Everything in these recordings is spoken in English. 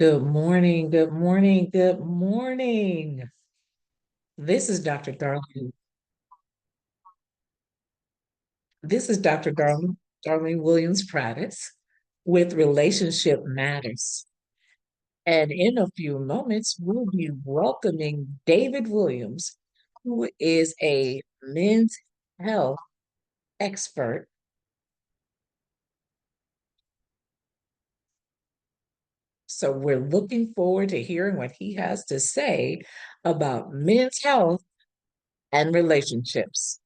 Good morning, good morning, good morning. This is Dr. Darlene. This is Dr. Darlene Williams-Prades with Relationship Matters. And in a few moments, we'll be welcoming David Williams, who is a men's health expert. So we're looking forward to hearing what he has to say about men's health and relationships.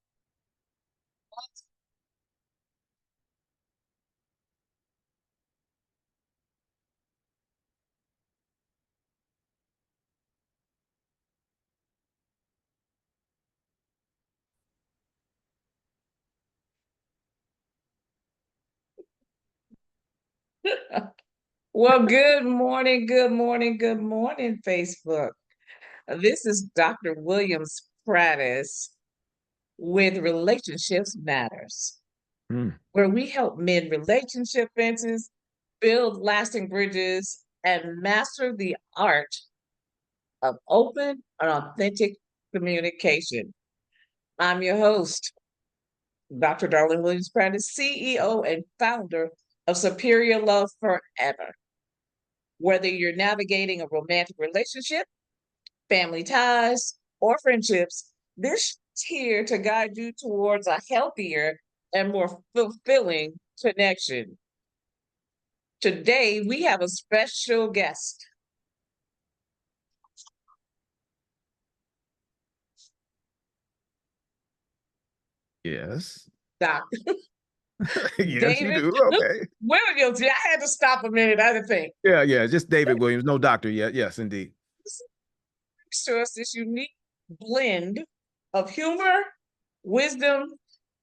Well, good morning, good morning, good morning, Facebook. This is Dr. Williams Prattis with Relationships Matters, Mm. where we help mend relationship fences, build lasting bridges, and master the art of open and authentic communication. I'm your host, Dr. Darlene Williams Prattis, CEO and founder of Superior Love Forever. Whether you're navigating a romantic relationship, family ties, or friendships, this is here to guide you towards a healthier and more fulfilling connection. Today, we have a special guest, Yes. Dr. Yes, you David do. Okay. Williams. Yeah, I had to stop a minute. I had to think. Yeah, yeah. Just David Williams, no doctor yet. Yes, indeed. This brings to us this unique blend of humor, wisdom,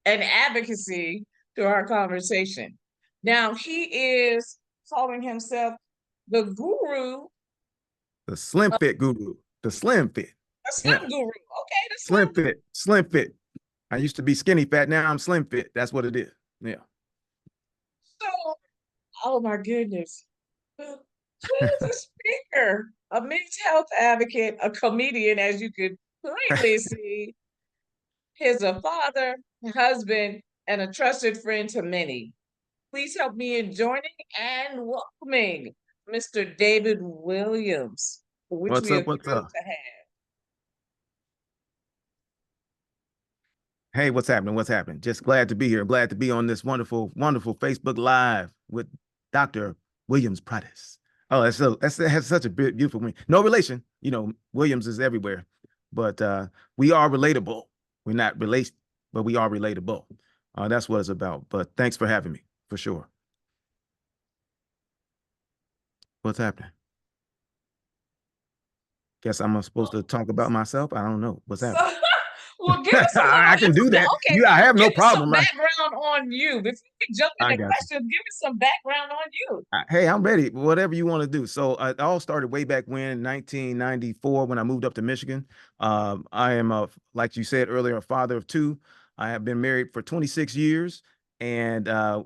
and advocacy to our conversation. Now, he is calling himself the guru, The Slim Fit guru. The Slim Fit. a slim Yeah. guru. Okay, the Slim slim. Fit. Slim Fit. I used to be skinny fat. Now I'm Slim Fit. That's what it is. Yeah. So, oh my goodness. He is a speaker, a men's health advocate, a comedian, as you could plainly see. He's a father, a husband, and a trusted friend to many. Please help me in joining and welcoming Mr. David Williams, which What's we are up? What's thrilled up? to have. Hey, what's happening? What's happening? Just glad to be here. Glad to be on this wonderful, wonderful Facebook Live with Dr. Williams-Prades. Oh, that has such a beautiful name. No relation. Williams is everywhere, but we are relatable. We're not related, but we are relatable. That's what it's about. But thanks for having me, for sure. What's happening? Guess I'm supposed to talk about myself. I don't know what's So, happening. well, give us a little I can do that. okay. Yeah, I have Give no me some problem. background on you before we jump I into got you. questions. Give me some background on you. Hey, I'm ready. Whatever you want to do. So it all started way back when, 1994, when I moved up to Michigan. I am, like you said earlier, a father of two. I have been married for 26 years, and I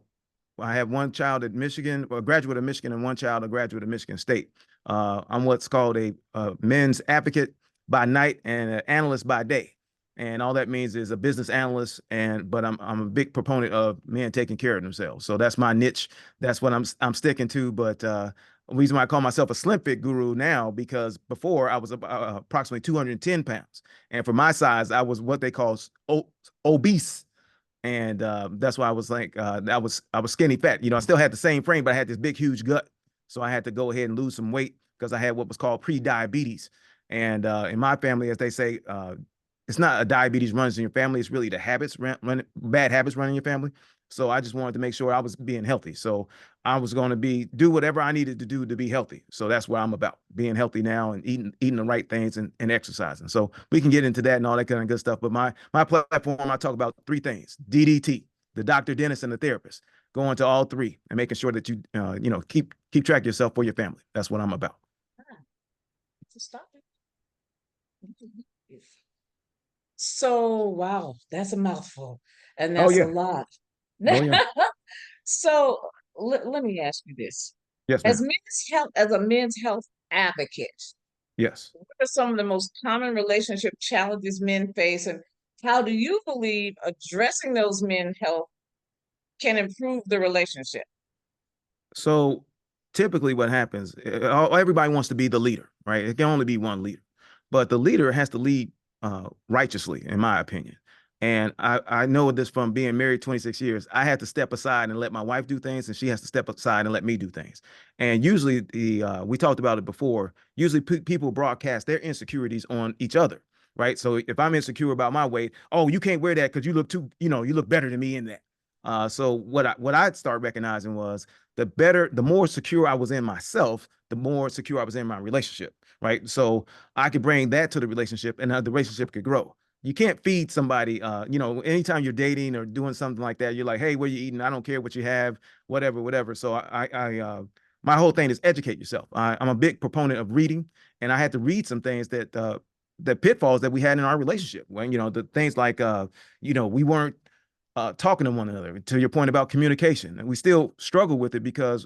have one child at Michigan, a graduate of Michigan, and one child, a graduate of Michigan State. I'm what's called a men's advocate by night and an analyst by day. And all that means is a business analyst, but I'm a big proponent of men taking care of themselves. So that's my niche. That's what I'm sticking to. But the reason why I call myself a slim fit guru now, because before I was approximately 210 pounds, and for my size, I was what they call obese, and that's why I was like, I was skinny fat. I still had the same frame, but I had this big, huge gut, so I had to go ahead and lose some weight because I had what was called pre-diabetes. And in my family, as they say, it's not a diabetes runs in your family; it's really the habits bad habits running your family. So I just wanted to make sure I was being healthy. So I was going to do whatever I needed to do to be healthy. So that's what I'm about, being healthy now and eating the right things and exercising. So we can get into that and all that kind of good stuff. But my platform, I talk about three things: DDT, the doctor, dentist, and the therapist. Going to all three and making sure that you keep track of yourself for your family. That's what I'm about. Ah, so stop it. So, wow, that's a mouthful, and Oh that's a yeah. lot. Oh yeah. So, let me ask you this. Yes, ma'am. As a men's health advocate, Yes. what are some of the most common relationship challenges men face, and how do you believe addressing those men's health can improve the relationship? So typically what happens, everybody wants to be the leader, right? It can only be one leader, but the leader has to lead righteously, in my opinion. And I know this from being married 26 years. I had to step aside and let my wife do things, and she has to step aside and let me do things. And usually, we talked about it before. Usually, people broadcast their insecurities on each other, right? So if I'm insecure about my weight, oh, you can't wear that because you look too, you look better than me in that. So what I'd start recognizing was the more secure I was in myself, the more secure I was in my relationship, right? So I could bring that to the relationship, and the relationship could grow. You can't feed somebody, anytime you're dating or doing something like that, you're like, hey, what are you eating? I don't care what you have, whatever, whatever. So my whole thing is educate yourself. I'm a big proponent of reading, and I had to read some things the pitfalls that we had in our relationship. When, the things like, we weren't talking to one another. To your point about communication, and we still struggle with it because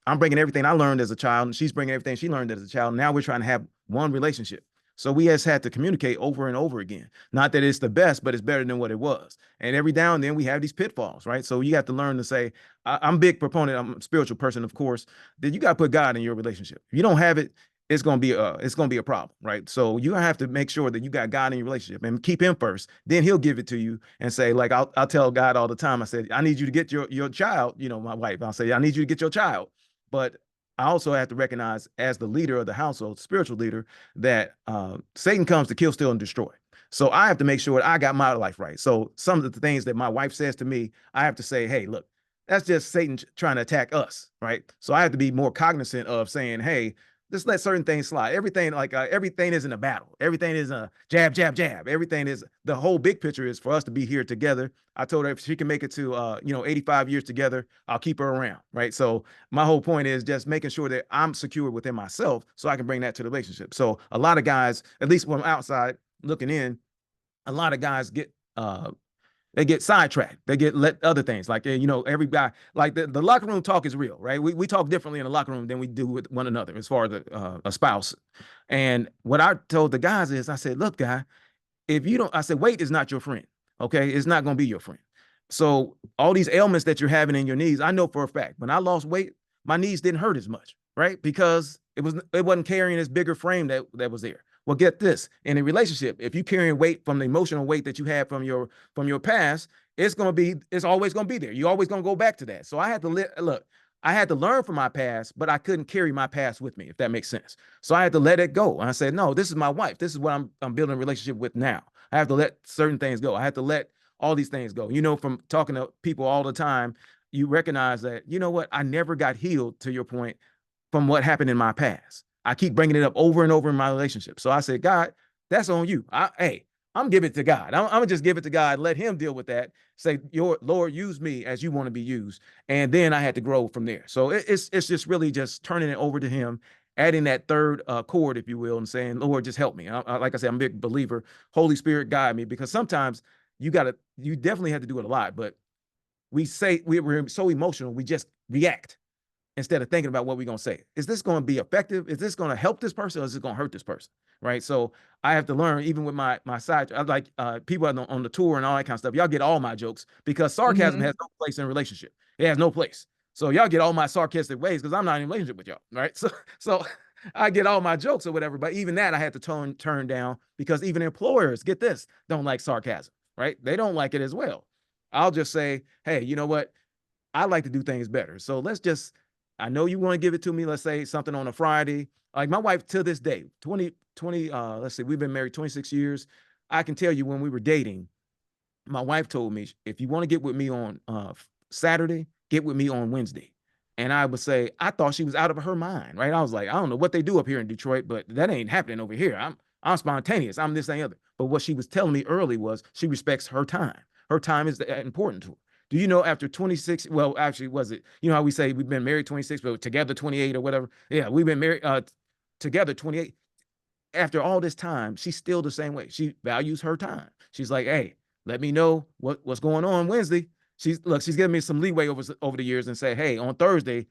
I'm bringing everything I learned as a child, and she's bringing everything she learned as a child. Now we're trying to have one relationship. So we just had to communicate over and over again. Not that it's the best, but it's better than what it was. And every now and then we have these pitfalls, right? So you have to learn to say, I'm a big proponent. I'm a spiritual person, of course. That you got to put God in your relationship. If you don't have it, it's gonna be a problem, right? So you have to make sure that you got God in your relationship and keep Him first. Then He'll give it to you and say, like I'll tell God all the time. I said, I need you to get your child. My wife. I'll say, I need you to get your child. But I also have to recognize, as the leader of the household, spiritual leader, that Satan comes to kill, steal, and destroy. So I have to make sure that I got my life right. So some of the things that my wife says to me, I have to say, hey, look, that's just Satan trying to attack us, right? So I have to be more cognizant of saying, hey, just let certain things slide. Everything isn't a battle. Everything is a jab, jab, jab. Everything is, the whole big picture is for us to be here together. I told her if she can make it to 85 years together, I'll keep her around, right? So my whole point is just making sure that I'm secure within myself so I can bring that to the relationship. So a lot of guys, at least when I'm outside looking in, a lot of guys get sidetracked. They get let other things like, every guy, like the locker room talk is real, right? We talk differently in the locker room than we do with one another as far as a spouse. And what I told the guys is, I said, look, guy, if you don't, I said, weight is not your friend. Okay. It's not going to be your friend. So all these ailments that you're having in your knees, I know for a fact, when I lost weight, my knees didn't hurt as much, right? Because it wasn't carrying this bigger frame that was there. Well, get this, in a relationship, if you're carrying weight from the emotional weight that you had from your past, it's always gonna be there. You're always gonna go back to that. So I had to look, I had to learn from my past, but I couldn't carry my past with me, if that makes sense. So I had to let it go. And I said, no, this is my wife. This is what I'm building a relationship with now. I have to let certain things go. I have to let all these things go. From talking to people all the time, you recognize that, what, I never got healed, to your point, from what happened in my past. I keep bringing it up over and over in my relationship. So I said, God, that's on you. I'm giving it to God. I'm gonna just give it to God, let Him deal with that. Say, your Lord, use me as you want to be used. And then I had to grow from there. So it's just really just turning it over to Him, adding that third chord, if you will, and saying, Lord, just help me. Like I said, I'm a big believer. Holy Spirit, guide me, because sometimes you definitely have to do it a lot, but we're so emotional, we just react instead of thinking about what we're going to say. Is this going to be effective? Is this going to help this person, or is it going to hurt this person? Right. So I have to learn, even with my side, I like people on the tour and all that kind of stuff. Y'all get all my jokes, because sarcasm Hmm. has no place in a relationship. It has no place. So y'all get all my sarcastic ways because I'm not in a relationship with y'all. Right. So I get all my jokes or whatever. But even that I had to turn down, because even employers, get this, don't like sarcasm. Right. They don't like it as well. I'll just say, hey, you know what? I like to do things better. So I know you want to give it to me. Let's say something on a Friday. Like my wife, to this day, 20, let's say we've been married 26 years. I can tell you, when we were dating, my wife told me, if you want to get with me on Saturday, get with me on Wednesday. And I would say, I thought she was out of her mind, right? I was like, I don't know what they do up here in Detroit, but that ain't happening over here. I'm spontaneous. I'm this and the other. But what she was telling me early was, she respects her time. Her time is important to her. Do you know, after 26, well, actually, was it, how we say we've been married 26, but together 28 or whatever? Yeah, we've been married together 28. After all this time, she's still the same way. She values her time. She's like, hey, let me know what's going on Wednesday. She's giving me some leeway over the years and say, hey, on Thursday,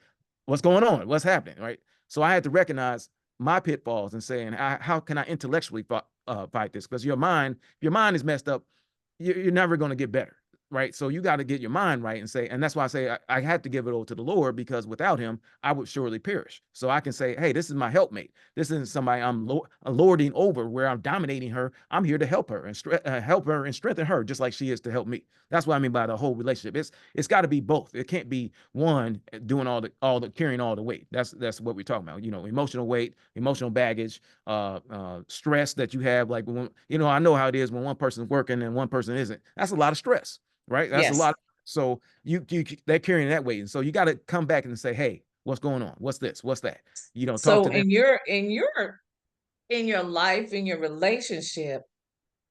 what's going on? What's happening? Right. So I had to recognize my pitfalls and saying, how can I intellectually fight this? Because if your mind is messed up, you're never going to get better. Right. So you got to get your mind right and say, and that's why I say I had to give it over to the Lord, because without him, I would surely perish. So I can say, hey, this is my helpmate. This isn't somebody I'm lording over where I'm dominating her. I'm here to help her and help her and strengthen her just like she is to help me. That's what I mean by the whole relationship. It's got to be both. It can't be one doing all the carrying all the weight. That's what we're talking about. Emotional weight, emotional baggage, stress that you have. Like when I know how it is when one person's working and one person isn't. That's a lot of stress, right? That's a Yes. lot. So they're carrying that weight, and so you got to come back and say, hey, what's going on? What's this? What's that? Talk So to them. in your life, in your relationship,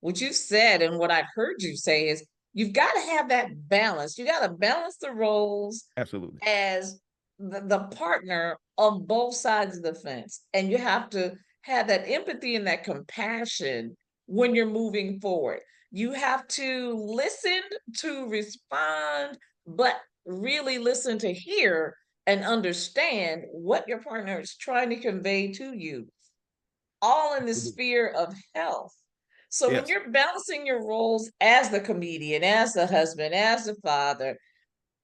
what you said and what I've heard you say is you've got to have that balance. You got to balance the roles Absolutely. as the partner on both sides of the fence. And you have to have that empathy and that compassion when you're moving forward. You have to listen to respond, but really listen to hear and understand what your partner is trying to convey to you, all in the Absolutely. sphere of health. So when Yes. you're balancing your roles as the comedian, as the husband, as the father,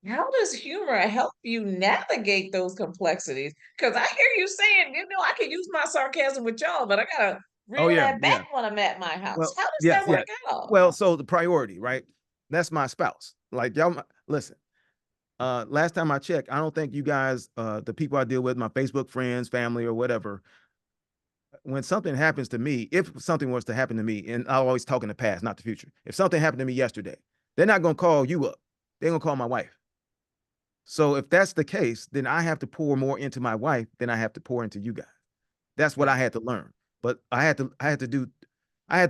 how does humor help you navigate those complexities? Because I hear you saying, I can use my sarcasm with y'all, but I gotta Oh reel yeah. that back Yeah. when I'm at my house. Well, How does yes. that Yeah. work out? Well, so the priority, right? That's my spouse. Like y'all, listen. Last time I checked, I don't think you guys, the people I deal with, my Facebook friends, family, or whatever, when something happens to me, if something was to happen to me, and I always talk in the past, not the future. If something happened to me yesterday, they're not gonna call you up. They're gonna call my wife. So if that's the case, then I have to pour more into my wife than I have to pour into you guys. That's what Yeah. I had to learn. But I had to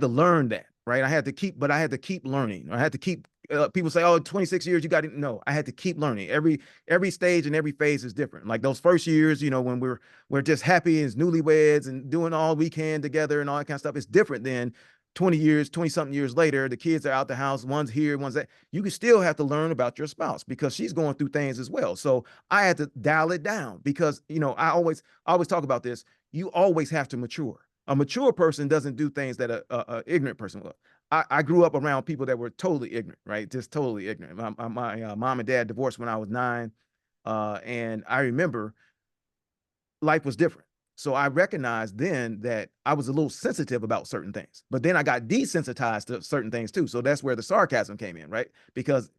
learn that, right? I had to keep learning. I had to keep, people say, oh, 26 years, you got to, no, I had to keep learning. Every stage and every phase is different. Like those first years, when we're just happy as newlyweds and doing all we can together and all that kind of stuff. It's different than 20 something years later, the kids are out the house, one's here, one's that. You can still have to learn about your spouse because she's going through things as well. So I had to dial it down because, I always talk about this. You always have to mature. A mature person doesn't do things that a ignorant person will. I grew up around people that were totally ignorant, right? Just totally ignorant. My mom and dad divorced when I was 9, and I remember life was different. So I recognized then that I was a little sensitive about certain things, but then I got desensitized to certain things too. So that's where the sarcasm came in, right? Because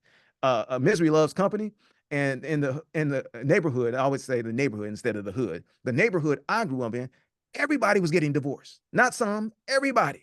misery loves company, and in the neighborhood, I always say the neighborhood instead of the hood. The neighborhood I grew up in, everybody was getting divorced, not some, everybody.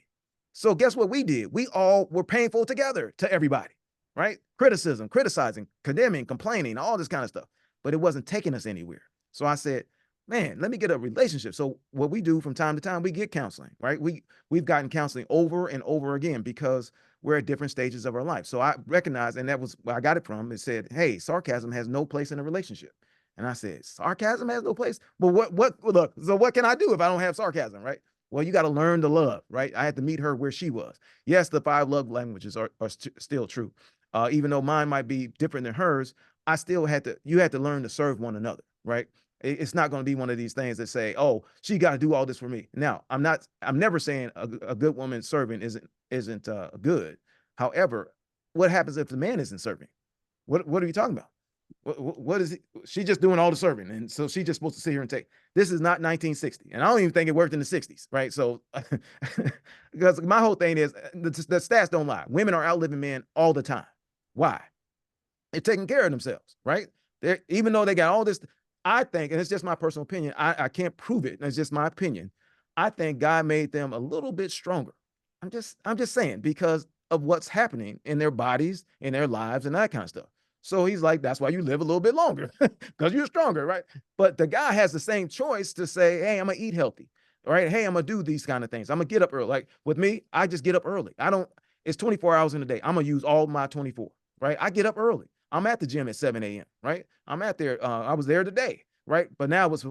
So guess what we did? We all were painful together to everybody, right? Criticism, criticizing, condemning, complaining, all this kind of stuff, but it wasn't taking us anywhere. So I said, man, let me get a relationship. So what we do from time to time, we get counseling, right? We've gotten counseling over and over again because we're at different stages of our life. So I recognize, and that was where I got it from. It said, hey, sarcasm has no place in a relationship. And I said, sarcasm has no place. But look, so what can I do if I don't have sarcasm, right? Well, you got to learn to love, right? I had to meet her where she was. Yes, the 5 love languages are still true. Even though mine might be different than hers, you had to learn to serve one another, right? It's not going to be one of these things that say, "Oh, she got to do all this for me." Now, I'm never saying a good woman serving isn't good. However, what happens if the man isn't serving? What are you talking about? What is it? She just doing all the serving, and so she just supposed to sit here and take. This is not 1960, and I don't even think it worked in the 60s, right? So, because my whole thing is the stats don't lie. Women are outliving men all the time. Why? They're taking care of themselves, right? Even though they got all this, I think, and it's just my personal opinion, I can't prove it, and it's just my opinion. I think God made them a little bit stronger. I'm just saying because of what's happening in their bodies, in their lives, and that kind of stuff. So he's like, that's why you live a little bit longer because you're stronger, right? But the guy has the same choice to say, hey, I'm gonna eat healthy, right? Hey, I'm gonna do these kind of things. I'm gonna get up early. Like with me, I just get up early. I don't. It's 24 hours in a day. I'm gonna use all my 24, right? I get up early. I'm at the gym at 7 a.m., right? I'm at there. I was there today, right? But now it was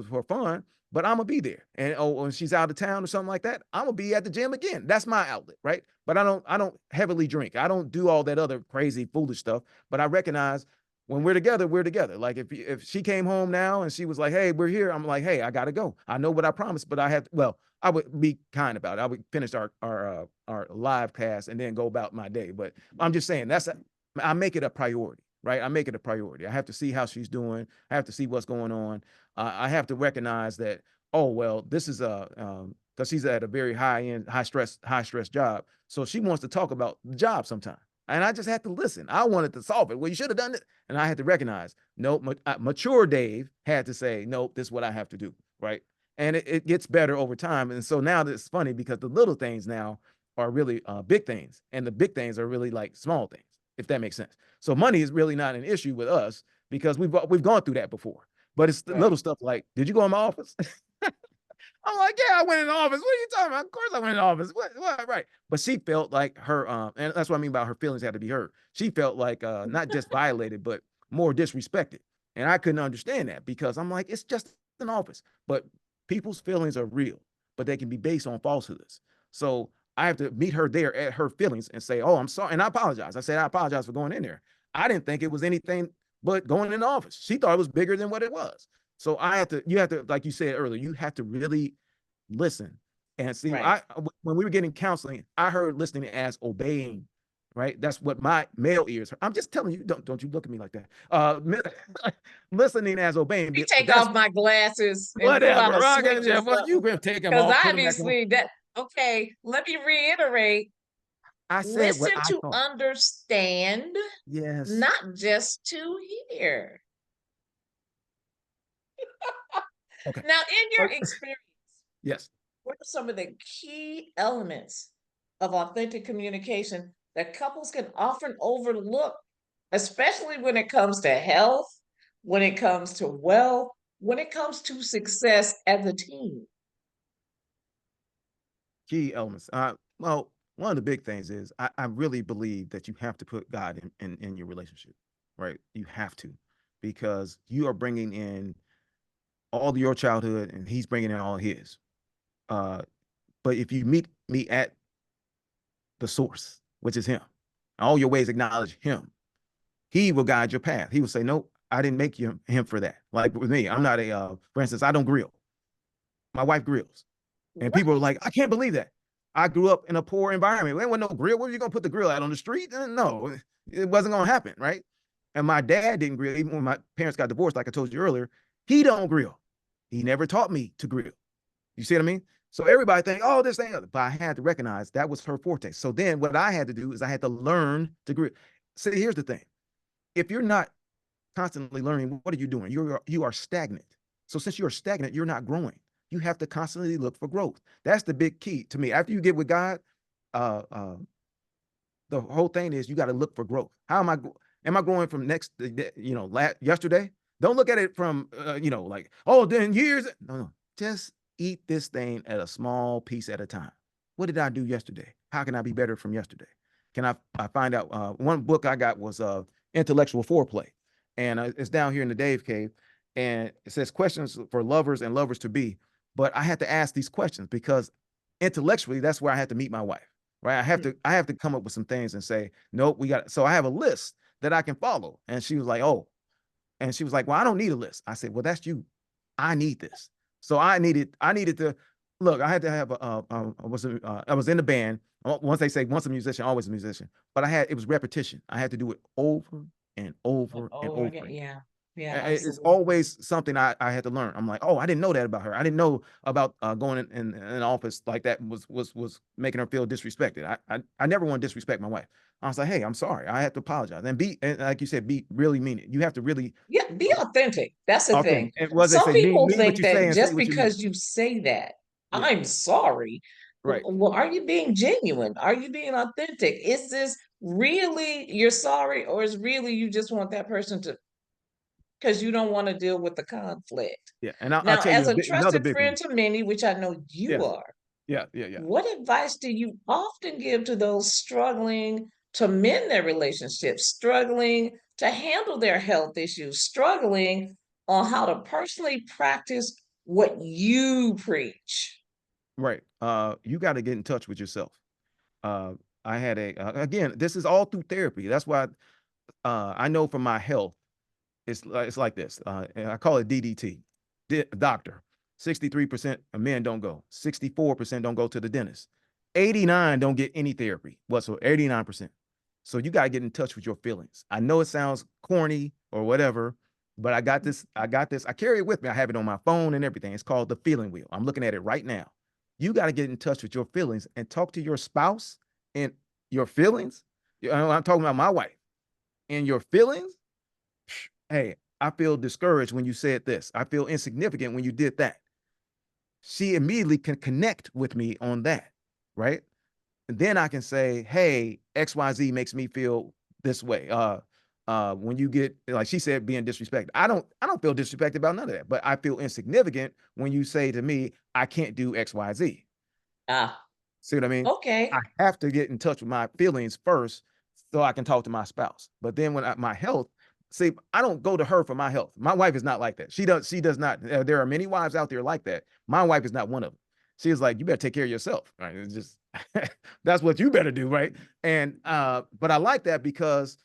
for fun, but I'm gonna be there. And when she's out of town or something like that, I'm gonna be at the gym again. That's my outlet, right? But I don't heavily drink. I don't do all that other crazy foolish stuff. But I recognize When we're together, we're together. Like if she came home now and she was like, "Hey, we're here," I'm like, "Hey, I gotta go. I know what I promised, but I have." Well, I would be kind about it. I would finish our live cast and then go about my day. But I'm just saying I make it a priority, right? I make it a priority. I have to see how she's doing. I have to see what's going on. I have to recognize that. Oh well, this is because she's at a very high end, high stress job. So she wants to talk about the job sometimes. And I just had to listen. I wanted to solve it. Well, you should have done it. And I had to recognize, nope, mature Dave had to say, nope, this is what I have to do. Right. And it gets better over time. And so now it's funny because the little things now are really big things. And the big things are really like small things, if that makes sense. So money is really not an issue with us because we've gone through that before. But it's the little Right. stuff like, did you go in my office? I'm like, yeah, I went in the office. What are you talking about? Of course I went in the office. What? Right. But she felt like her, and that's what I mean about her feelings had to be hurt. She felt like not just violated, but more disrespected. And I couldn't understand that because I'm like, it's just an office. But people's feelings are real, but they can be based on falsehoods. So I have to meet her there at her feelings and say, oh, I'm sorry. And I apologize. I said, I apologize for going in there. I didn't think it was anything but going in the office. She thought it was bigger than what it was. So you have to, like you said earlier, you have to really listen and see. Right. When we were getting counseling, I heard listening as obeying, right? That's what my male ears heard. I'm just telling you, don't you look at me like that. Listening as obeying, Let me but take that's off my glasses and pull out whatever. a Right? switch or Yeah, well, you something. can take them Because off, put them back on. obviously that, okay, let me reiterate. I said what Listen I to thought. understand, Yes. not just to hear. Okay. Now, in your Uh, experience, yes. what are some of the key elements of authentic communication that couples can often overlook, especially when it comes to health, when it comes to wealth, when it comes to success as a team? Key elements. Well, one of the big things is I really believe that you have to put God in your relationship, right? You have to, because you are bringing in all of your childhood and he's bringing in all his. Uh, but if you meet me at the source, which is him, all your ways acknowledge him, he will guide your path. He will say, nope, I didn't make him for that. Like with me, I'm not for instance, I don't grill. My wife grills. And What? people are like, I can't believe that. I grew up in a poor environment. There wasn't no grill. Where are you going to put the grill out on the street? No, it wasn't going to happen. Right. And my dad didn't grill. Even when my parents got divorced, like I told you earlier, he don't grill. He never taught me to grill. You see what I mean? So everybody think, oh, this thing, but I had to recognize that was her forte. So then what I had to do is I had to learn to grill. See, here's the thing. If you're not constantly learning, what are you doing? You are stagnant. So since you're stagnant, you're not growing. You have to constantly look for growth. That's the big key to me. After you get with God, uh, uh, the whole thing is you got to look for growth. How am I growing from yesterday? Don't look at it from like, oh, then years. No, just eat this thing at a small piece at a time. What did I do yesterday? How can I be better from yesterday? Can I find out? One book I got was Intellectual Foreplay, and it's down here in the Dave Cave, and it says questions for lovers and lovers to be. But I had to ask these questions because intellectually, that's where I had to meet my wife, right? I have to come up with some things and say, nope, we got it. So I have a list that I can follow. And she was like, oh, and she was like, well, I don't need a list. I said, well, that's you. I need this. So I needed to look. I had to have I was in the band. Once they say once a musician, always a musician. But it was repetition. I had to do it over and And over and over over again. again. Yeah. Yeah, It's absolutely. always something I had to learn. I'm like, oh, I didn't know that about her. I didn't know about going in an office like that was making her feel disrespected. I never want to disrespect my wife. I was like, hey, I'm sorry. I have to apologize and like you said, be really mean it. You have to really Yeah, be authentic. That's the okay. thing. And what they Some say, people mean what think you say that and say just what you mean. because you say that, Yeah, I'm sorry. right. Well, are you being genuine? Are you being authentic? Is this really you're sorry, or is really you just want that person to, because you don't want to deal with the conflict? Yeah. And I'll Now, tell you as a another trusted big friend one. to many, which I know you Yeah, are, yeah. what advice do you often give to those struggling to mend their relationships, struggling to handle their health issues, struggling on how to personally practice what you preach? Right. You got to get in touch with yourself. Uh, I had again, this is all through therapy. That's why I know for my health, it's like this. And I call it DDT. Doctor. 63% of men don't go. 64% don't go to the dentist. 89 don't get any therapy whatsoever. 89%. So you got to get in touch with your feelings. I know it sounds corny or whatever, but I got this. I got this. I carry it with me. I have it on my phone and everything. It's called the feeling wheel. I'm looking at it right now. You got to get in touch with your feelings and talk to your spouse and your feelings. I'm talking about my wife and your feelings. Hey, I feel discouraged when you said this. I feel insignificant when you did that. She immediately can connect with me on that, right? And then I can say, hey, XYZ makes me feel this way. When you get, like she said, being disrespected. I don't feel disrespected about none of that, but I feel insignificant when you say to me, I can't do XYZ. Ah, See what I mean? I okay. have to get in touch with my feelings first so I can talk to my spouse. But then when my health, see, I don't go to her for my health. My wife is not like that. She does not. There are many wives out there like that. My wife is not one of them. She is like, you better take care of yourself. Right. It's just that's what you better do, right? And but I like that because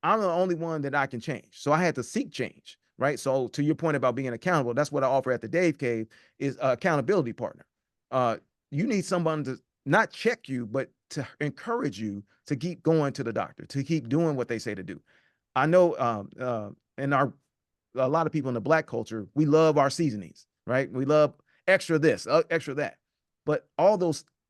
I'm the only one that I can change. So I had to seek change. Right. So to your point about being accountable, that's what I offer at the Dave Cave is a accountability partner. Uh, you need someone to not check you, but to encourage you to keep going to the doctor, to keep doing what they say to do. I know in our a lot of people in the black culture, we love our seasonings, right? We love extra this, extra that. But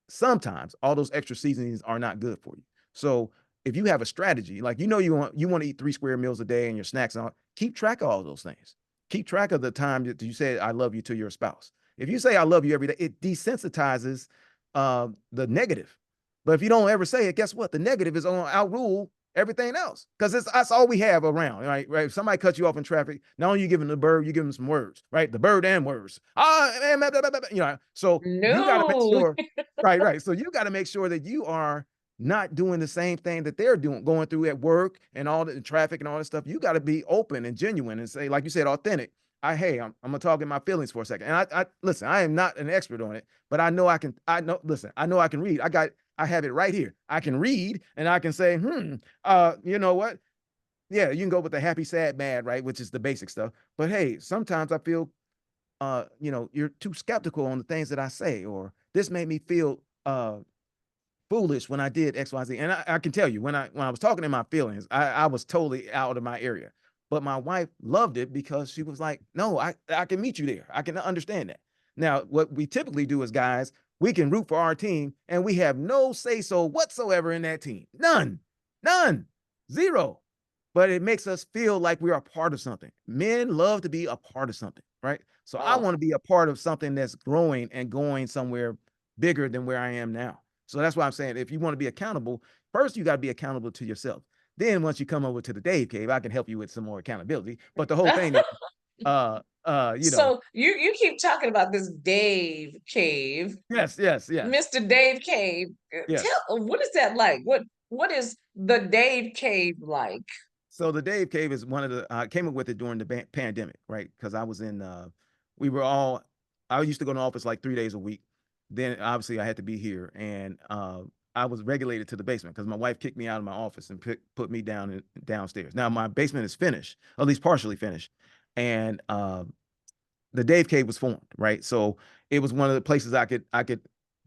sometimes all those extra seasonings are not good for you. So if you have a strategy, like you want to eat 3 square meals a day and your snacks and all, keep track of all those things. Keep track of the time that you say I love you to your spouse. If you say I love you every day, it desensitizes the negative. But if you don't ever say it, guess what? The negative is on outrule everything else because that's all we have around, right? Right. If somebody cuts you off in traffic, not only you give them the bird, you give them some words, right? The bird and words. Man, blah, blah, blah, blah, so you got to make No. sure, right, right. So you got to make sure that you are not doing the same thing that they're doing, going through at work and all the traffic and all this stuff. You got to be open and genuine and say, like you said, authentic. I'm gonna talk in my feelings for a second. And I listen, I am not an expert on it, but I know I know I can read. I have it right here. I can read and I can say, you know what? Yeah, you can go with the happy, sad, mad, right? Which is the basic stuff. But hey, sometimes I feel you're too skeptical on the things that I say, or this made me feel foolish when I did XYZ. And I can tell you when I was talking in my feelings, I was totally out of my area. But my wife loved it because she was like, no, I can meet you there. I can understand that. Now, what we typically do as guys, we can root for our team and we have no say so whatsoever in that team. None, none, zero. But it makes us feel like we're a part of something. Men love to be a part of something, right? So I Oh, want to be a part of something that's growing and going somewhere bigger than where I am now. So that's why I'm saying if you want to be accountable, first you got to be accountable to yourself. Then once you come over to the Dave Cave, I can help you with some more accountability. But the whole thing is, uh, uh, you know, so you keep talking about this Dave Cave, yes, yes, yes, Mr. Dave Cave. yes. What is that like? What is the Dave Cave like? So the Dave Cave is one of the I came up with it during the pandemic, right? Because I was in we were all I used to go to office like 3 days a week. Then obviously I had to be here, and I was regulated to the basement because my wife kicked me out of my office and put me downstairs. Now my basement is finished, at least partially finished, and the Dave Cave was formed, right? So it was one of the places I could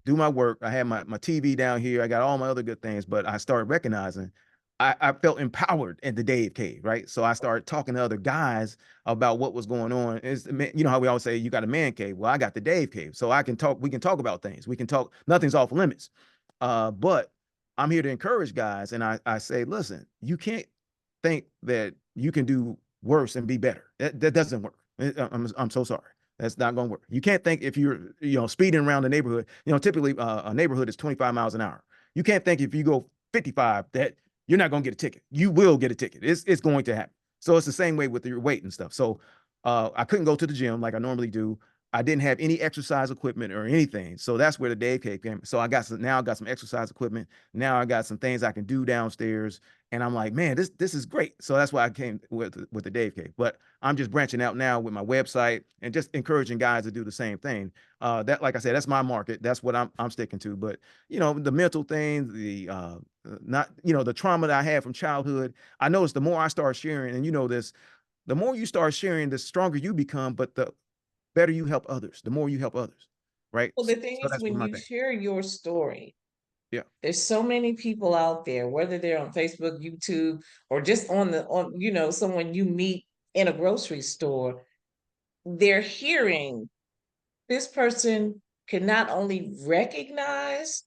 do my work. I had my TV down here. I got all my other good things, but I started recognizing I felt empowered in the Dave Cave, right? So I started talking to other guys about what was going on. You know how we always say you got a man cave. Well, I got the Dave Cave, so I can talk. We can talk about things. We can talk. Nothing's off limits. But I'm here to encourage guys, and I say, listen, you can't think that you can do worse and be better. That doesn't work. I'm so sorry. That's not going to work. You can't think if you're speeding around the neighborhood. Typically a neighborhood is 25 miles an hour. You can't think if you go 55 that you're not going to get a ticket. You will get a ticket. It's going to happen. So it's the same way with your weight and stuff. So I couldn't go to the gym like I normally do. I didn't have any exercise equipment or anything. So that's where the Dave Cave came. So now I got some exercise equipment. Now I got some things I can do downstairs. And I'm like, man, this is great. So that's why I came with the Dave Cave. But I'm just branching out now with my website and just encouraging guys to do the same thing. That, like I said, that's my market. That's what I'm sticking to. But the mental things, the not the trauma that I had from childhood. I noticed the more I start sharing, and this, The more you start sharing, the stronger you become, but the better you help others, the more you help others, right? Well, So, the thing so is, that's what when my you thing. share your story, Yeah, there's so many people out there, whether they're on Facebook, YouTube, or just on someone you meet in a grocery store, they're hearing this person can not only recognize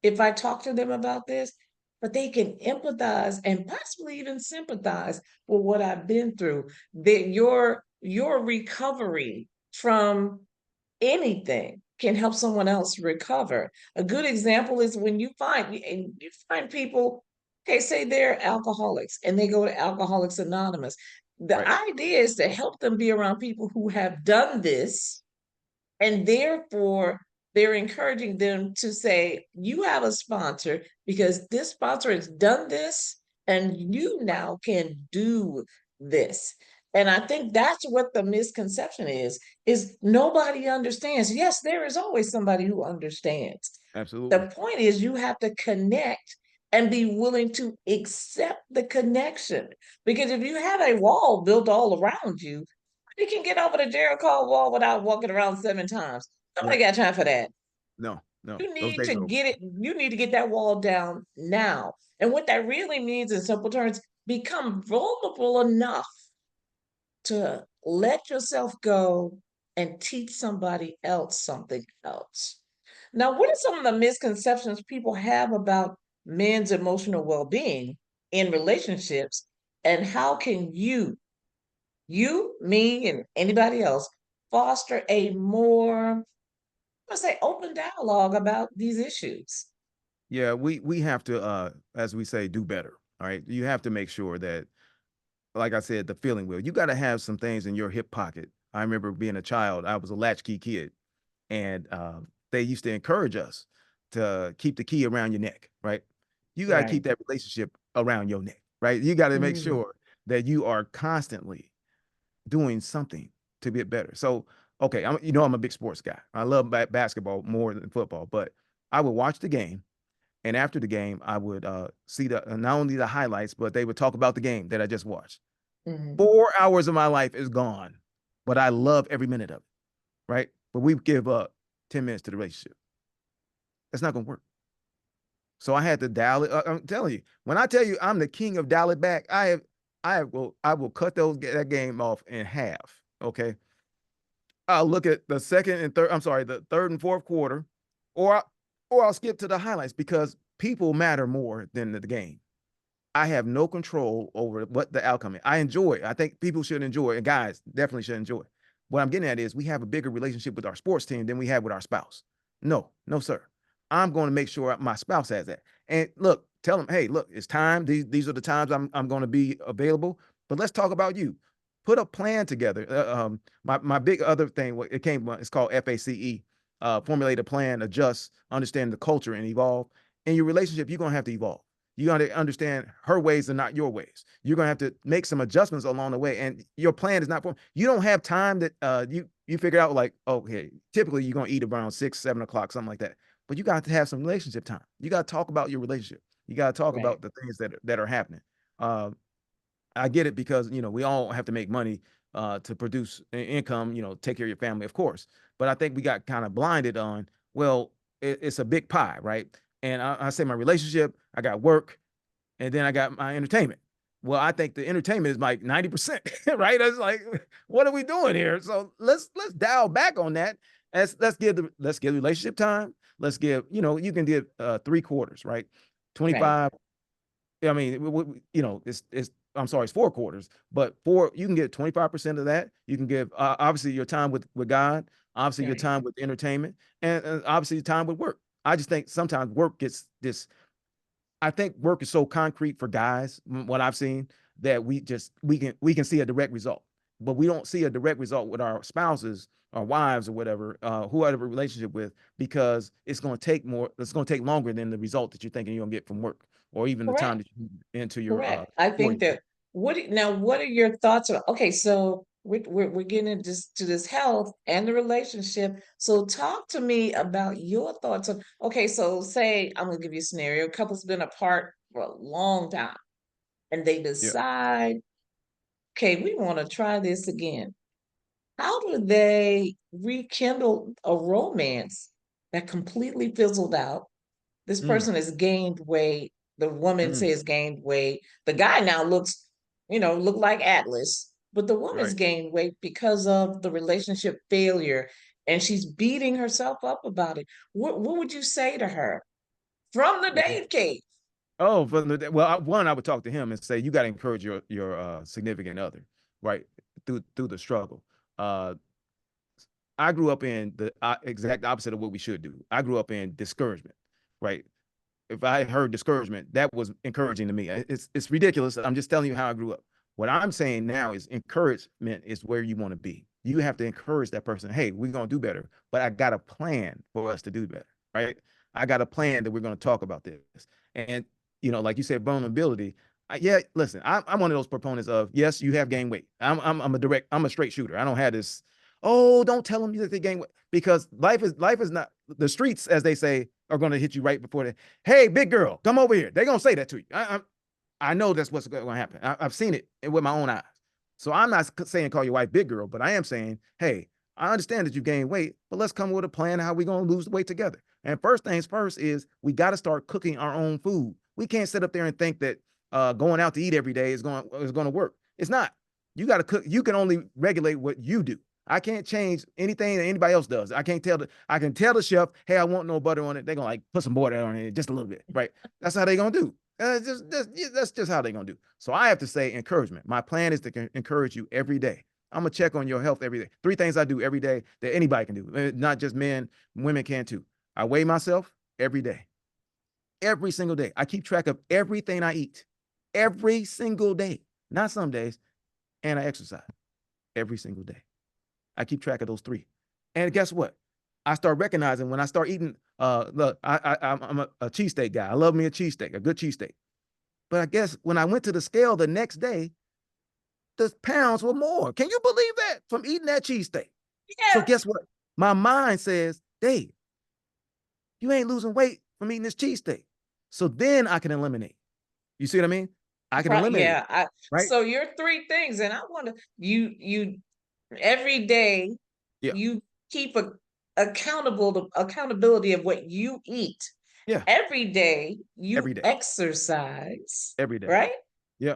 if I talk to them about this, but they can empathize and possibly even sympathize with what I've been through. That your recovery from anything can help someone else recover. A good example is when you find people, okay, say they're alcoholics and they go to Alcoholics Anonymous. The right. idea is to help them be around people who have done this, and therefore they're encouraging them to say, you have a sponsor because this sponsor has done this and you now can do this. And I think that's what the misconception is nobody understands. Yes, there is always somebody who understands. Absolutely. The point is you have to connect and be willing to accept the connection. Because if you have a wall built all around you can get over the Jericho wall without walking around 7 times. Yeah. Nobody got time for that. No, no. You Those need days to are over. get it, you need to get that wall down now. And what that really means in simple terms, become vulnerable enough to let yourself go and teach somebody else something else. Now, what are some of the misconceptions people have about men's emotional well-being in relationships? And how can you, me, and anybody else foster a more, let's say, open dialogue about these issues? Yeah, we have to as we say, do better. All right. You have to make sure that, like I said, the feeling wheel. You got to have some things in your hip pocket. I remember being a child, I was a latchkey kid, and they used to encourage us to keep the key around your neck, right? You got to Right. keep that relationship around your neck, right? You got to make Mhm. sure that you are constantly doing something to get better. So, okay, I'm a big sports guy. I love basketball more than football, but I would watch the game, and after the game, I would see the not only the highlights, but they would talk about the game that I just watched. Mhm. 4 hours of my life is gone, but I love every minute of it, right? But we give up 10 minutes to the relationship. That's not gonna work. So I had to dial it. I'm telling you, when I tell you I'm the king of dial it back, I will cut that game off in half. Okay, I'll look at the second and third. I'm sorry, the third and fourth quarter, or or I'll skip to the highlights because people matter more than the game. I have no control over what the outcome is. I enjoy it. I think people should enjoy it, and guys definitely should enjoy it. What I'm getting at is we have a bigger relationship with our sports team than we have with our spouse. No, no, sir. I'm going to make sure my spouse has that. And look, tell them, hey, look, it's time. These are the times I'm going to be available. But let's talk about you. Put a plan together. My big other thing, it's called FACE. Formulate a plan, adjust, understand the culture, and evolve. In your relationship, you're going to have to evolve. You got to understand her ways and not your ways. You're gonna have to make some adjustments along the way, and your plan is not for. You don't have time that you figure out like, okay, typically you're gonna eat around 6, 7 o'clock, something like that. But you got to have some relationship time. You got to talk about your relationship. You got to talk Right. about the things that are happening. Uh, I get it because we all have to make money to produce income. Take care of your family, of course. But I think we got kind of blinded on. Well, it's a big pie, right? And I say my relationship, I got work, and then I got my entertainment. Well, I think the entertainment is like 90%, right? It's like, what are we doing here? So let's dial back on that. Let's give relationship time. Let's give, you can give 3 quarters, right? Right. 25. I mean, it's I'm sorry, it's 4 quarters, but you can get 25% of that. You can give obviously your time with God, obviously your Right. time with entertainment, and obviously your time with work. I just think sometimes work gets this. I think work is so concrete for guys, what I've seen, that we can see a direct result, but we don't see a direct result with our spouses, our wives, or whatever, whoever relationship with, because it's going to take longer than the result that you're thinking you're going to get from work, or even the time Correct. that you put into your Correct. I think sporting career. that what are your thoughts on, okay, so we're getting into this health and the relationship. So talk to me about your thoughts on, okay, so say I'm gonna give you a scenario. A couple's been apart for a long time and they Yeah. decide okay, we want to try this again. How do they rekindle a romance that completely fizzled out? This Mm, person has gained weight. The woman mm, says gained weight. The guy now looks, look like Atlas, but the woman's right. gained weight because of the relationship failure, and she's beating herself up about it. What would you say to her from the Well, Dave cave? oh, well, one, I would talk to him and say, you got to encourage your significant other, right, through the struggle. Uh, I grew up in the exact opposite of what we should do. I grew up in discouragement, right? If I heard discouragement, that was encouraging to me. It's ridiculous. I'm just telling you how I grew up. What I'm saying now is encouragement is where you want to be. You have to encourage that person. Hey, we're gonna do better, but I got a plan for us to do better, right? I got a plan that we're gonna talk about this. And like you said, vulnerability. Yeah, listen, I'm one of those proponents of yes, you have gained weight. I'm a straight shooter. I don't have this. Oh, don't tell them that they gain weight because life is not the streets, as they say, are going to hit you right before they. Hey, big girl, come over here. They're gonna say that to you. I know that's what's going to happen. I've seen it with my own eyes. So I'm not saying call your wife big girl, but I am saying, hey, I understand that you gained weight, but let's come with a plan of how we're going to lose the weight together. And first things first is we got to start cooking our own food. We can't sit up there and think that going out to eat every day is going to work. It's not. You got to cook. You can only regulate what you do. I can't change anything that anybody else does. I can tell the chef, hey, I want no butter on it. They're gonna like put some butter on it just a little bit, right? That's how they're gonna do. That's just how they're gonna do. So I have to say encouragement. My plan is to encourage you every day. I'm gonna check on your health every day. Three things I do every day that anybody can do, not just men, women can too. I weigh myself every day, every single day. I keep track of everything I eat, every single day, not some days, and I exercise every single day. I keep track of those three. And guess what? I start recognizing when I start eating. Look, I'm a cheesesteak guy. I love me a cheesesteak, a good cheesesteak. But I guess when I went to the scale the next day, the pounds were more. Can you believe that from eating that cheesesteak? So Yeah, guess what? My mind says, Dave, you ain't losing weight from eating this cheesesteak. So then I can eliminate. You see what I mean? I can eliminate it, yeah. right? So your three things, and I want to you every day Yeah, you keep accountability of what you eat. yeah. Every day you Every day, exercise, every day. right? Yeah.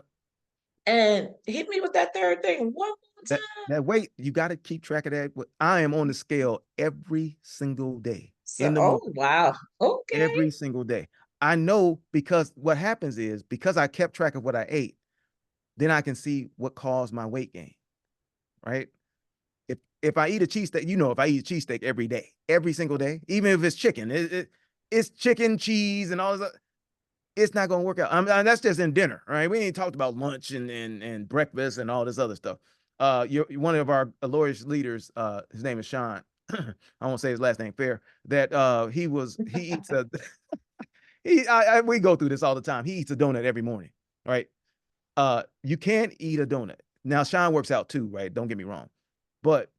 And hit me with that third thing one more That time. that weight, you got to keep track of that. I am on the scale every single day So, in the oh morning, wow, okay. every single day. I know because what happens is because I kept track of what I ate, then I can see what caused my weight gain, right? If I eat a cheesesteak, if I eat a cheesesteak every day, every single day, even if it's chicken, it's chicken, cheese, and all this. It's not going to work out. That's just in dinner, right? We ain't talked about lunch and breakfast and all this other stuff. One of our lawyers leaders, his name is Sean. I won't say his last name, fair. That he eats a we go through this all the time. He eats a donut every morning, right? You can eat a donut. Now Sean works out too, right? Don't get me wrong, but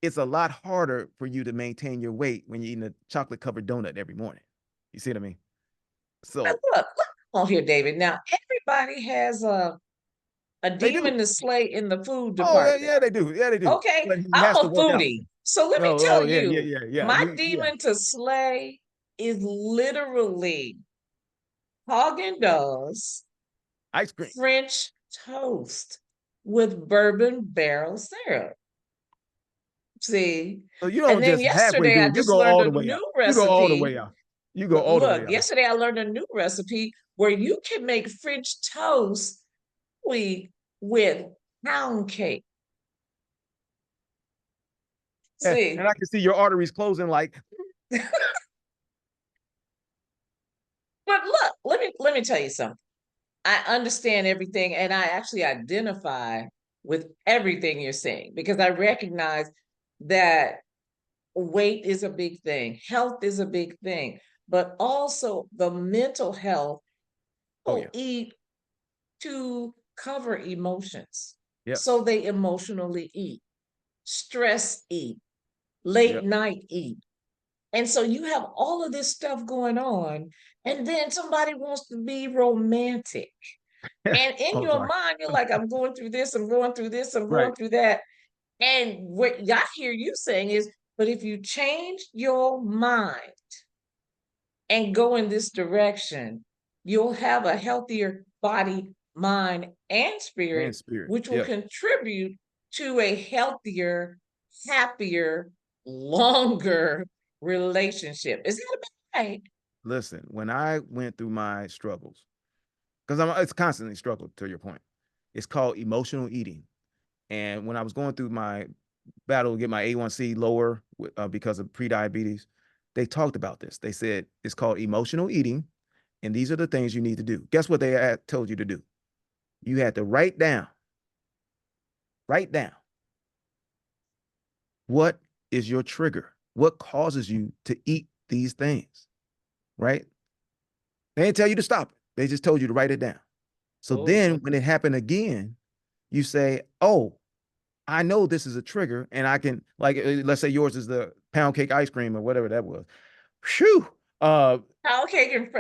it's a lot harder for you to maintain your weight when you're eating a chocolate covered donut every morning. You see what I mean? But So look on here, David. Now everybody has a they do. demon to slay in the food Oh yeah, department. yeah, they do. Yeah, they do. Okay, But he I'm has to a work out. foodie. So let me Oh, tell yeah, yeah, you, yeah, yeah. my Yeah. demon to slay is literally Haagen-Dazs Ice cream. French toast with bourbon barrel syrup. See, So you and don't then just halfway yesterday do I it. You just go learned all a the way out. new You go all the recipe. way out. You go all the way Look, out. yesterday I learned a new recipe where you can make French toast with pound cake. Yeah, See, and I can see your arteries closing like, but look, let me tell you something. I understand everything and I actually identify with everything you're saying because I recognize that weight is a big thing, health is a big thing, but also the mental health. oh yeah. People eat to cover emotions. Yes. So they emotionally eat, stress eat, late Yep. night eat. And so you have all of this stuff going on, and then somebody wants to be romantic. And in Oh, your sorry. mind, you're like, I'm going through this, I'm going through this, I'm Right. going through that. And what I hear you saying is, but if you change your mind and go in this direction, you'll have a healthier body, mind, and And spirit, spirit. which will Yeah. contribute to a healthier, happier, longer relationship. Is that about right? Listen, when I went through my struggles, because it's constantly struggle to your point. It's called emotional eating. And when I was going through my battle to get my A1C lower because of prediabetes, they talked about this. They said it's called emotional eating, and these are the things you need to do. Guess what they had told you to do? You had to write down what is your trigger? What causes you to eat these things, right? They didn't tell you to stop it. They just told you to write it down. So Oh, then when it happened again, you say, oh, I know this is a trigger, and I can, like, let's say yours is the pound cake ice cream or whatever that was. Whew. pound cake and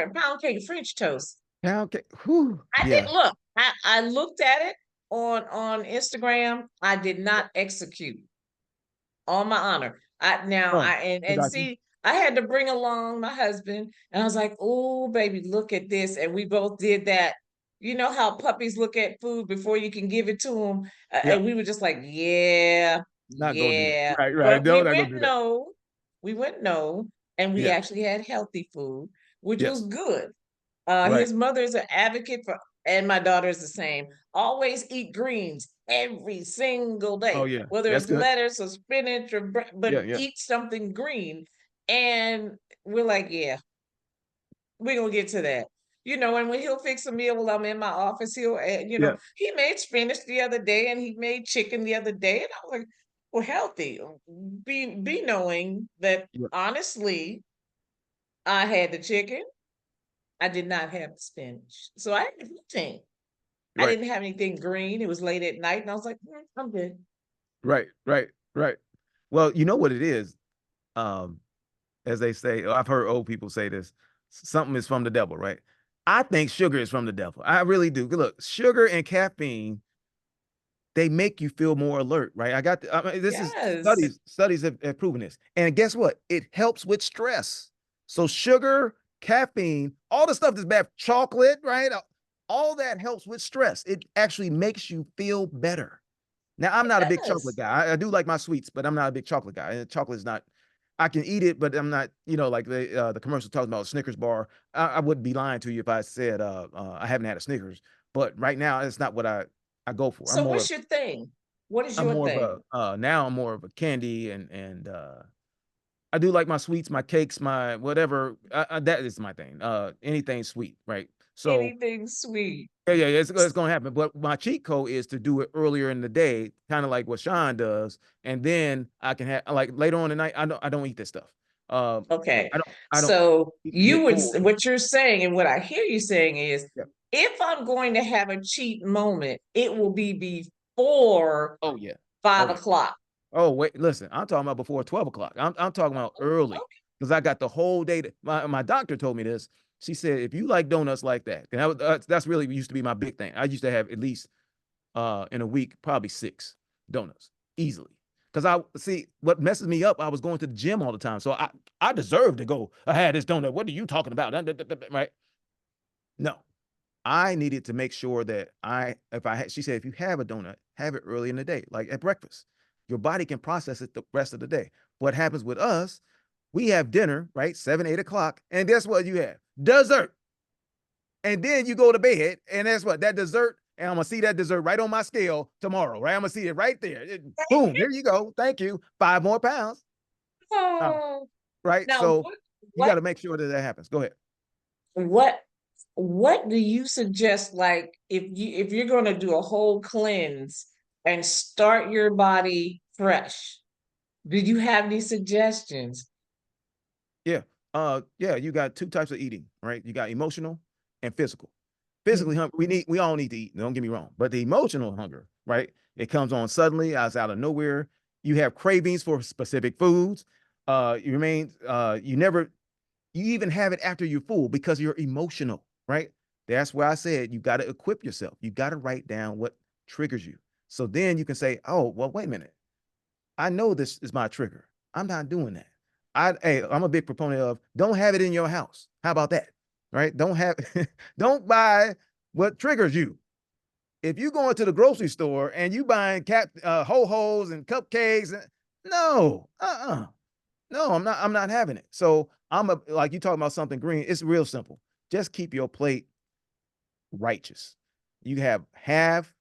French toast. Pound cake. Whew. I did Yeah. look. I looked at it on Instagram. I did not execute on my honor. I now Oh, I I and got you. see I had to bring along my husband, and I was like, "Oh, baby, look at this!" And we both did that. You know how puppies look at food before you can give it to them, Yeah. and we were just like, "Yeah, Not gonna do that. yeah." Right. Right. But No, not gonna do that. we went no, and we Yeah. actually had healthy food, which was Yes. good. Right. His mother is an advocate for, and my daughter is the same. Always eat greens every single Oh day, yeah. whether That's it's good. lettuce or spinach or but Yeah. Yeah. eat something green. And we're like, yeah, we're gonna get to that. And when he'll fix a meal while I'm in my office, he'll add, Yeah. he made spinach the other day and he made chicken the other day. And I was like, well, healthy. Be knowing that Yeah. honestly, I had the chicken. I did not have the spinach. So I had protein. I Right. didn't have anything green. It was late at night, and I was like, I'm good. Right. Right. Right. Well, you know what it is. Um, as they say, I've heard old people say this. Something is from the devil, right? I think sugar is from the devil. I really do. Look, sugar and caffeine, they make you feel more alert, right? I mean, this is Yes. studies have proven this. And guess what? It helps with stress. So sugar, caffeine, all the stuff that's bad, chocolate, right? All that helps with stress. It actually makes you feel better. Now, I'm It not a big chocolate does. guy. I do like my sweets, but I'm not a big chocolate guy. And chocolate is not, I can eat it, but I'm not, like the commercial talking about a Snickers bar. I wouldn't be lying to you if I said I haven't had a Snickers. But right now, it's not what I go for. So what's your thing? What is I'm your more of thing? a now I'm more of a candy and I do like my sweets, my cakes, my whatever. That is my thing. Anything sweet, right? So Anything sweet. yeah, it's gonna happen. But my cheat code is to do it earlier in the day, kind of like what Sean does, and then I can have like later on tonight. I don't eat this stuff. Um, Okay. I don't So eat to get full. what you're saying, and what I hear you saying is, Yeah. if I'm going to have a cheat moment, it will be before Oh yeah. five Oh yeah. o'clock. Oh wait, listen. I'm talking about before 12 o'clock. I'm talking about early Okay. because I got the whole day. My doctor told me this. She said if you like donuts like that, and that's really used to be my big thing. I used to have at least in a week, probably 6 donuts easily. Because I see what messes me up. I was going to the gym all the time, so I deserve to go. I had this donut. What are you talking about? Right? No, I needed to make sure that if I had, she said, if you have a donut, have it early in the day, like at breakfast. Your body can process it the rest of the day. What happens with us? We have dinner, right? 7, 8 o'clock, and guess what? You have dessert, and then you go to bed, and that's what that dessert. And I'm gonna see that dessert right on my scale tomorrow, right? I'm gonna see it right there. Boom, here you go. Thank you. 5 more pounds. Oh, Oh, right. now So you got what to make sure that that happens. Go ahead. what what do you suggest, like, if you're going to do a whole cleanse and start your body fresh? Do you have any suggestions? Yeah. Yeah, you got two types of eating, right? You got emotional and physical. Physically Mm, hunger, we all need to eat. Don't get me wrong. But the emotional hunger, right? It comes on suddenly, out of nowhere. You have cravings for specific foods. You never you even have it after you're full because you're emotional, right? That's where I said you got to equip yourself. You got to write down what triggers you. So then you can say, oh, well, wait a minute. I know this is my trigger. I'm not doing that. I'm a big proponent of don't have it in your house. How about that? Right? Don't have don't buy what triggers you. If you go into the grocery store and you buying ho-hos and cupcakes, no, no, I'm not having it. So like you talking about something green. It's real simple. Just keep your plate righteous. You have half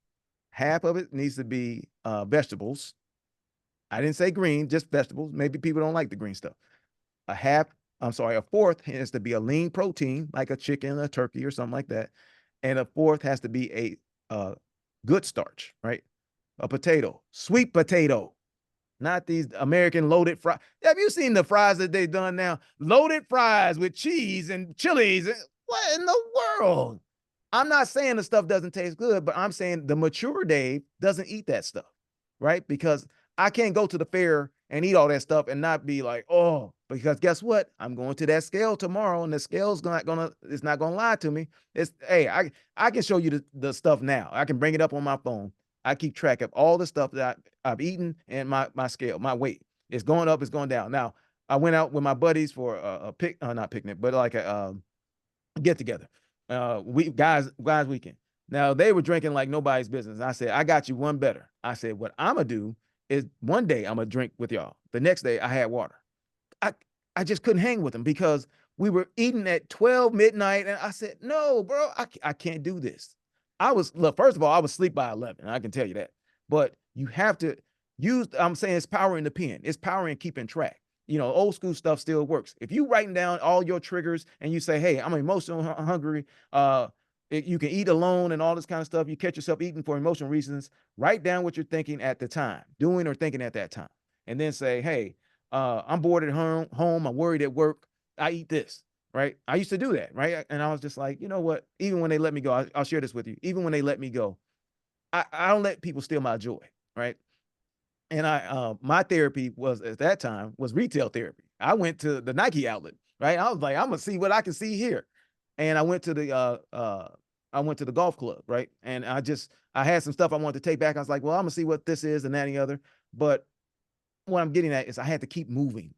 of it needs to be vegetables. I didn't say green, just vegetables. Maybe people don't like the green stuff. A fourth has to be a lean protein, like a chicken, a turkey, or something like that. And a fourth has to be a good starch, right? A potato, sweet potato, not these American loaded fries. Have you seen the fries that they've done now? Loaded fries with cheese and chilies. What in the world? I'm not saying the stuff doesn't taste good, but I'm saying the mature Dave doesn't eat that stuff, right? Because I can't go to the fair and eat all that stuff and not be like, oh, because guess what? I'm going to that scale tomorrow, and the scale's it's not gonna lie to me. I can show you the stuff now. I can bring it up on my phone. I keep track of all the stuff that I've eaten and my scale, my weight. It's going up, it's going down. Now, I went out with my buddies for not picnic, but like a get together. We guys weekend. Now they were drinking like nobody's business. I said, I got you one better. I said, what I'm gonna do is one day I'm gonna drink with y'all. The next day I had water. I I just couldn't hang with them because we were eating at 12 midnight, and I said, no, bro, I can't do this. Look, first of all, I was asleep by 11. I can tell you that. But you have to use, I'm saying it's power in the pen. It's power in keeping track. Old school stuff still works. If you writing down all your triggers and you say, hey, I'm emotional hungry, you can eat alone and all this kind of stuff. You catch yourself eating for emotional reasons. Write down what you're thinking at the time, doing or thinking at that time. And then say, hey, I'm bored at home. I'm worried at work. I eat this, right? I used to do that, right? And I was just like, you know what? Even when they let me go, I'll share this with you. Even when they let me go, I don't let people steal my joy, right? And my therapy was at that time was retail therapy. I went to the Nike outlet, right? I was like, I'm gonna see what I can see here, and I went to the golf club, right? And I had some stuff I wanted to take back. I was like, well, I'm gonna see what this is and that and the other. But what I'm getting at is I had to keep moving,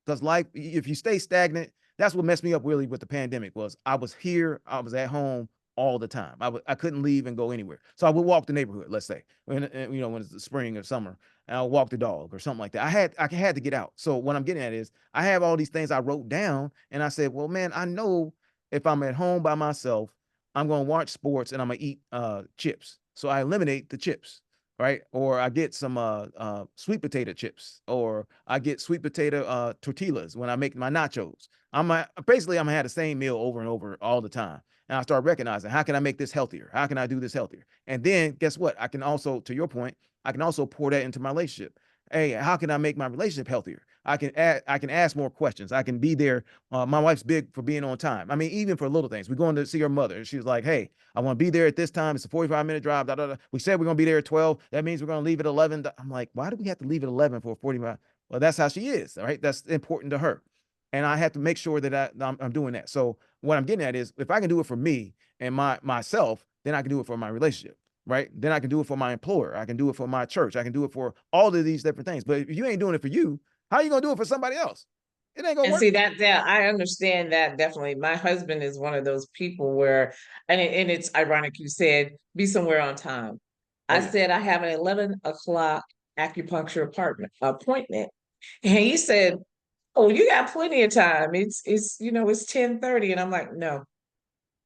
because life, if you stay stagnant, that's what messed me up really with the pandemic. Was I was at home all the time. I couldn't leave and go anywhere. So I would walk the neighborhood, let's say, when it's the spring or summer, and I'll walk the dog or something like that. I had to get out. So what I'm getting at is I have all these things I wrote down, and I said, well, man, I know if I'm at home by myself, I'm going to watch sports and I'm going to eat chips. So I eliminate the chips, right? Or I get some sweet potato chips, or I get sweet potato tortillas when I make my nachos. I'm gonna have the same meal over and over all the time. And I start recognizing, how can I make this healthier? How can I do this healthier? And then guess what? I can also, to your point, I can also pour that into my relationship. Hey, how can I make my relationship healthier? I can ask more questions. I can be there. My wife's big for being on time. I mean, even for little things. We're going to see her mother. She's like, hey, I want to be there at this time. It's a 45-minute drive. Da, da, da. We said we're going to be there at 12. That means we're going to leave at 11. I'm like, why do we have to leave at 11 for a 45? Well, that's how she is. All right. That's important to her. And I have to make sure that I'm doing that. So what I'm getting at is, if I can do it for me and myself, then I can do it for my relationship, right? Then I can do it for my employer. I can do it for my church. I can do it for all of these different things. But if you ain't doing it for you, how are you going to do it for somebody else? It ain't going to And work. see that I understand that definitely. My husband is one of those people where, and it's ironic you said be somewhere on time. Oh, I yeah. said I have an 11 o'clock acupuncture appointment, and he said, "Oh, you got plenty of time. It's 10:30," and I'm like, "No,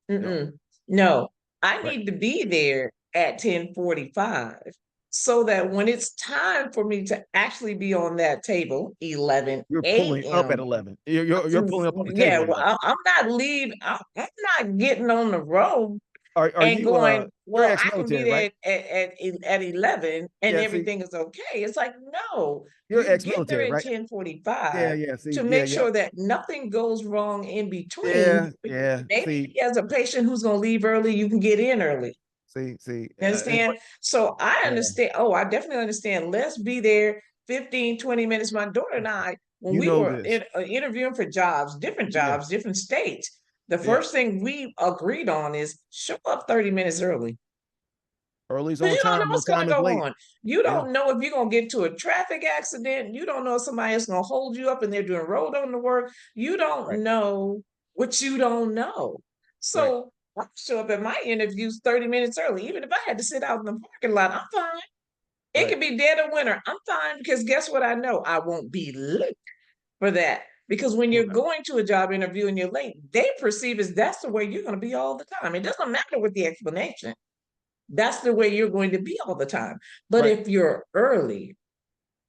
No. no, I Right. need to be there at 10:45 so that when it's time for me to actually be on that table, 11 You're pulling up at a.m." 11. You're pulling up on the Yeah, table at well, 11. I'm not leaving. I'm not getting on the road Are and you going, you're well, I can be ex-military, right? there at 11 and Yeah, see, everything is okay. It's like, no, you're you get there ex-military, at right? Yeah, 10:45 yeah, see, to yeah, make yep. sure that nothing goes wrong in between. Yeah, yeah. Maybe he has a patient who's going to leave early, you can get in early. See, You understand? So I yeah, understand. Oh, I definitely understand. Let's be there 15, 20 minutes. My daughter and I, when you we know were this. interviewing for jobs, Yeah, different states, The Yeah. first thing we agreed on is show up 30 minutes early. Early's Because on you don't know time, no what's going time to is go late. on. You Yeah. don't know if you're going to get to a traffic accident. You don't know if somebody is going to hold you up and they're doing road on the work. You Right. don't know what you don't know. Right. So I show up at my interviews 30 minutes early. Even if I had to sit out in the parking lot, I'm fine. It Right. could be dead of winter. I'm fine because guess what? I know I won't be late for that. Because when Oh, you're no. going to a job interview and you're late, they perceive as that's the way you're going to be all the time. It doesn't matter what the explanation. That's the way you're going to be all the time. But Right. if you're early,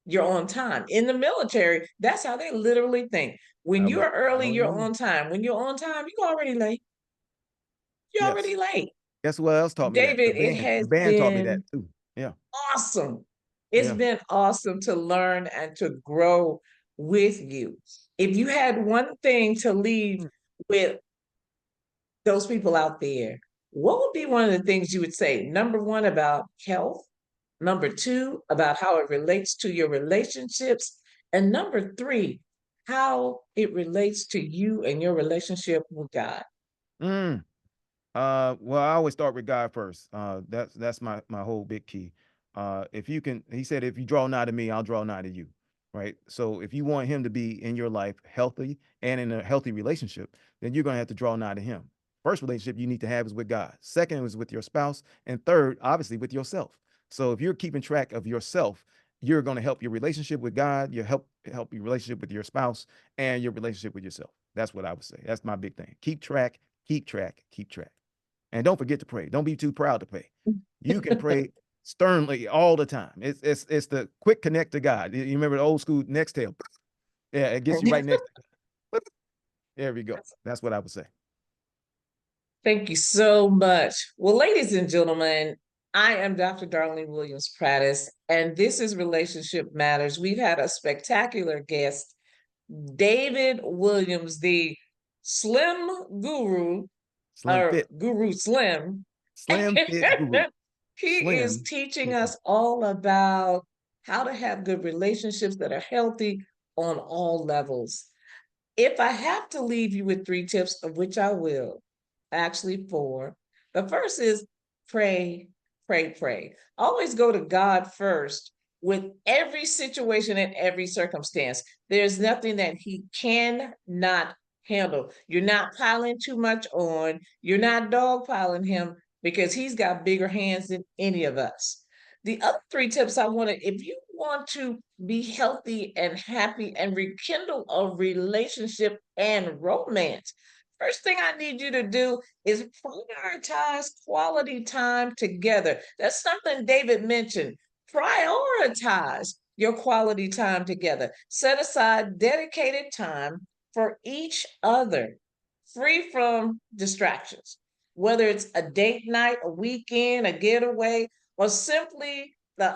you're on time. In the military, that's how they literally think. When you're I early, already you're know. on time. When you're on time, you're already late. You're Yes. already late. Guess what else taught me that? The David, it band. The has band taught me that been too. Yeah. awesome. It's Yeah. been awesome to learn and to grow with you. If you had one thing to leave Mm. with those people out there, what would be one of the things you would say? Number one, about health. Number two, about how it relates to your relationships. And number three, how it relates to you and your relationship with God. Mm. Well, I always start with God first. That's my whole big key. If you can, he said, if you draw nigh to me, I'll draw nigh to you. Right. So if you want him to be in your life healthy and in a healthy relationship, then you're gonna have to draw nigh to him. First relationship you need to have is with God. Second is with your spouse, and third, obviously, with yourself. So if you're keeping track of yourself, you're gonna help your relationship with God, you help your relationship with your spouse, and your relationship with yourself. That's what I would say. That's my big thing. Keep track, keep track, keep track. And don't forget to pray. Don't be too proud to pray. You can pray sternly all the time. It's the quick connect to God. You remember the old school Nextel? Yeah, it gets you right next. There we go. That's what I would say. Thank you so much. Well, ladies and gentlemen, I am Dr. Darlene Williams-Prades, and this is Relationship Matters. We've had a spectacular guest, David Williams, the Slim Guru, Slim or fit, Guru Slim. slim fit guru, He is slim teaching fit guru. us all about how to have good relationships that are healthy on all levels. If I have to leave you with three tips, of which I will, actually four, the first is pray, pray, pray. Always go to God first with every situation and every circumstance. There's nothing that He cannot handle. You're not piling too much on, you're not dogpiling Him because He's got bigger hands than any of us. The other three tips I want to, if you want to be healthy and happy and rekindle a relationship and romance, first thing I need you to do is prioritize quality time together. That's something David mentioned. Prioritize your quality time together. Set aside dedicated time for each other, free from distractions. Whether it's a date night, a weekend, a getaway, or simply the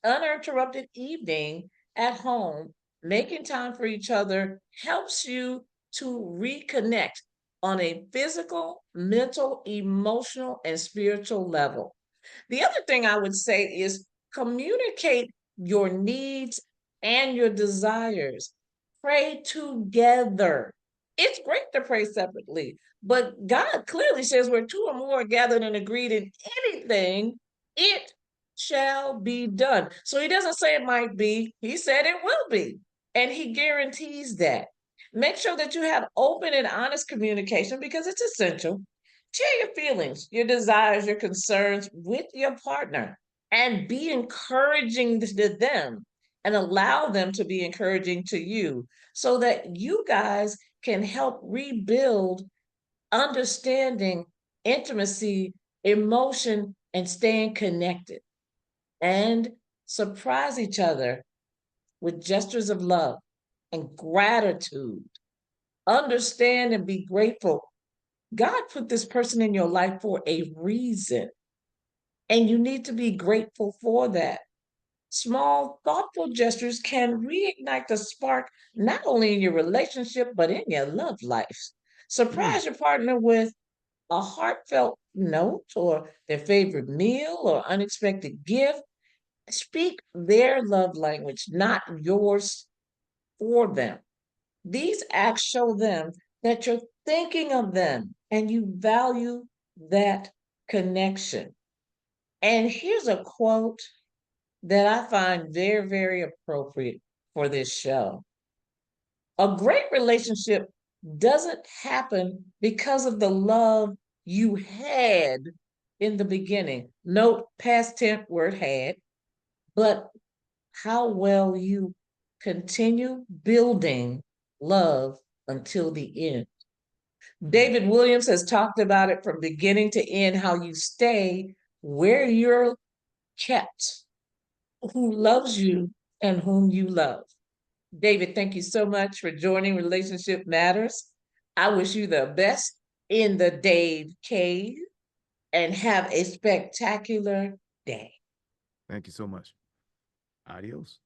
uninterrupted evening at home, making time for each other helps you to reconnect on a physical, mental, emotional, and spiritual level. The other thing I would say is communicate your needs and your desires. Pray together. It's great to pray separately, but God clearly says where two or more are gathered and agreed in anything, it shall be done. So he doesn't say it might be, he said it will be. And he guarantees that. Make sure that you have open and honest communication because it's essential. Share your feelings, your desires, your concerns with your partner and be encouraging to them and allow them to be encouraging to you so that you guys can help rebuild understanding, intimacy, emotion, and staying connected. And surprise each other with gestures of love and gratitude. Understand and be grateful. God put this person in your life for a reason, and you need to be grateful for that. Small, thoughtful gestures can reignite the spark not only in your relationship, but in your love life. Mm, Surprise your partner with a heartfelt note or their favorite meal or unexpected gift. Speak their love language, not yours, for them. These acts show them that you're thinking of them and you value that connection. And here's a quote that I find very, very appropriate for this show. A great relationship doesn't happen because of the love you had in the beginning. Note past tense word had, but how well you continue building love until the end. David Williams has talked about it from beginning to end, how you stay where you're kept, who loves you and whom you love. David, thank you so much for joining Relationship Matters. I wish you the best in the Dave Cave and have a spectacular day. Thank you so much. Adios.